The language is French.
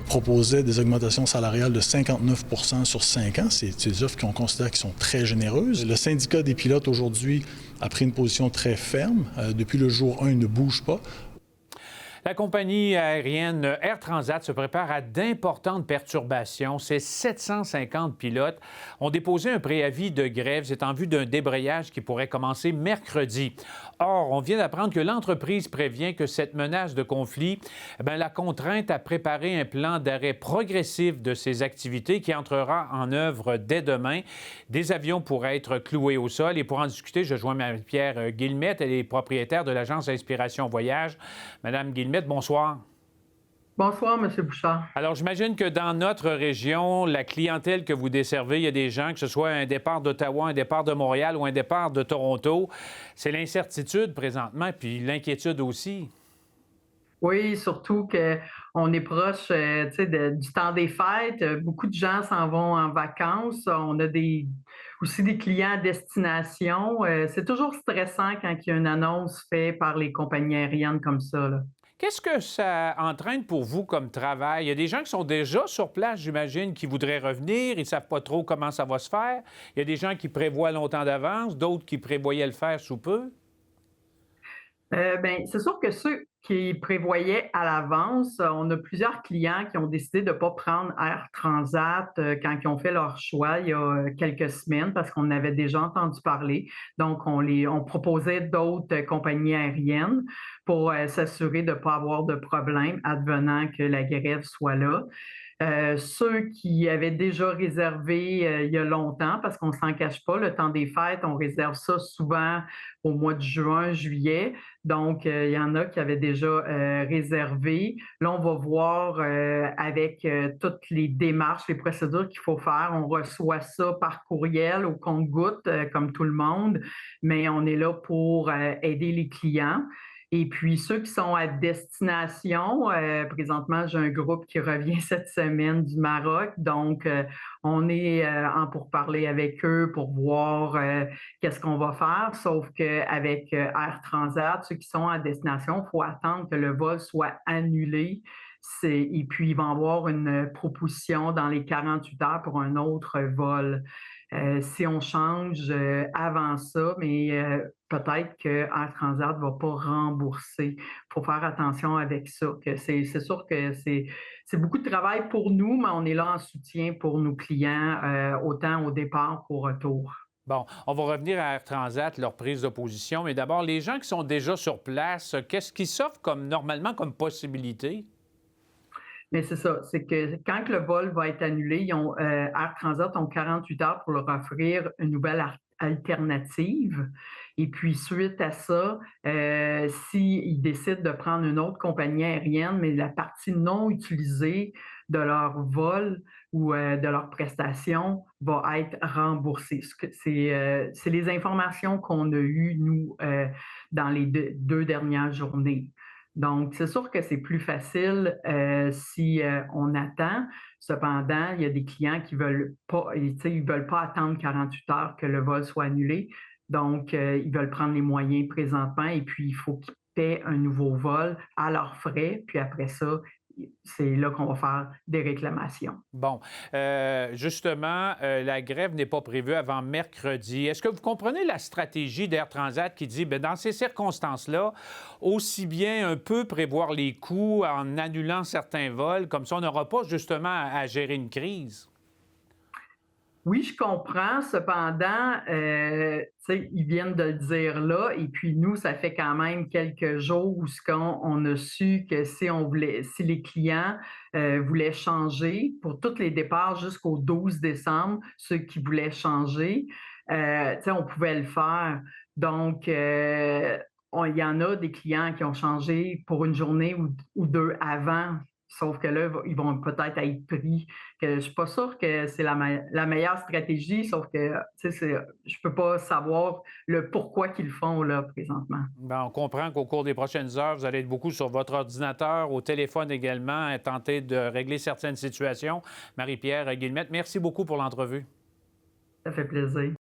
proposait des augmentations salariales de 59 % sur 5 ans. C'est des offres qu'on considère qui sont très généreuses. Le syndicat des pilotes, aujourd'hui, a pris une position très ferme. Depuis le jour 1, il ne bouge pas. La compagnie aérienne Air Transat se prépare à d'importantes perturbations. Ces 750 pilotes ont déposé un préavis de grève. C'est en vue d'un débrayage qui pourrait commencer mercredi. Or, on vient d'apprendre que l'entreprise prévient que cette menace de conflit, la contrainte à préparer un plan d'arrêt progressif de ses activités qui entrera en œuvre dès demain. Des avions pourraient être cloués au sol. Et pour en discuter, je joins Marie-Pierre Guillemette. Elle est propriétaire de l'agence Inspiration Voyage. Madame Guillemette, bonsoir. Bonsoir, M. Bouchard. Alors, j'imagine que dans notre région, la clientèle que vous desservez, il y a des gens, que ce soit un départ d'Ottawa, un départ de Montréal ou un départ de Toronto. C'est l'incertitude présentement, puis l'inquiétude aussi. Oui, surtout qu'on est proche du temps des fêtes. Beaucoup de gens s'en vont en vacances. On a aussi des clients à destination. C'est toujours stressant quand il y a une annonce faite par les compagnies aériennes comme ça, là. Qu'est-ce que ça entraîne pour vous comme travail? Il y a des gens qui sont déjà sur place, j'imagine, qui voudraient revenir. Ils ne savent pas trop comment ça va se faire. Il y a des gens qui prévoient longtemps d'avance, d'autres qui prévoyaient le faire sous peu. C'est sûr que ceux qui prévoyaient à l'avance, on a plusieurs clients qui ont décidé de ne pas prendre Air Transat quand ils ont fait leur choix il y a quelques semaines parce qu'on avait déjà entendu parler. Donc, on proposait d'autres compagnies aériennes pour s'assurer de ne pas avoir de problème advenant que la grève soit là. Ceux qui avaient déjà réservé il y a longtemps, parce qu'on ne s'en cache pas, le temps des fêtes, on réserve ça souvent au mois de juin, juillet. Donc, il y en a qui avaient déjà réservé. Là, on va voir avec toutes les démarches, les procédures qu'il faut faire. On reçoit ça par courriel au compte-gouttes, comme tout le monde, mais on est là pour aider les clients. Et puis, ceux qui sont à destination, présentement, j'ai un groupe qui revient cette semaine du Maroc. Donc, on est en pourparlers avec eux pour voir qu'est-ce qu'on va faire. Sauf qu'avec Air Transat, ceux qui sont à destination, il faut attendre que le vol soit annulé. Et puis, ils vont avoir une proposition dans les 48 heures pour un autre vol. Si on change avant ça, mais peut-être que Air Transat ne va pas rembourser. Il faut faire attention avec ça. C'est sûr que c'est beaucoup de travail pour nous, mais on est là en soutien pour nos clients, autant au départ qu'au retour. Bon, on va revenir à Air Transat, leur prise de position, mais d'abord, les gens qui sont déjà sur place, qu'est-ce qui s'offre normalement comme possibilité? Mais c'est ça, c'est que quand le vol va être annulé, Air Transat ont 48 heures pour leur offrir une nouvelle alternative. Et puis, suite à ça, s'ils décident de prendre une autre compagnie aérienne, mais la partie non utilisée de leur vol ou de leur prestation va être remboursée. C'est les informations qu'on a eues, nous, dans les deux dernières journées. Donc, c'est sûr que c'est plus facile si on attend. Cependant, il y a des clients qui veulent pas, ils veulent pas attendre 48 heures que le vol soit annulé. Donc, ils veulent prendre les moyens présentement et puis il faut qu'ils paient un nouveau vol à leurs frais. Puis après ça, c'est là qu'on va faire des réclamations. Bon, justement, la grève n'est pas prévue avant mercredi. Est-ce que vous comprenez la stratégie d'Air Transat qui dit, bien, dans ces circonstances-là, aussi bien un peu prévoir les coûts en annulant certains vols, comme ça on n'aura pas justement à gérer une crise? Oui, je comprends. Cependant, ils viennent de le dire là, et puis nous, ça fait quand même quelques jours où on a su que si les clients voulaient changer pour tous les départs jusqu'au 12 décembre, ceux qui voulaient changer, on pouvait le faire. Donc, il y en a des clients qui ont changé pour une journée ou deux avant. Sauf que là, ils vont peut-être être pris. Je ne suis pas sûre que c'est la meilleure stratégie, sauf que je ne peux pas savoir le pourquoi qu'ils le font là, présentement. Bien, on comprend qu'au cours des prochaines heures, vous allez être beaucoup sur votre ordinateur, au téléphone également, à tenter de régler certaines situations. Marie-Pierre Guillemette, merci beaucoup pour l'entrevue. Ça fait plaisir.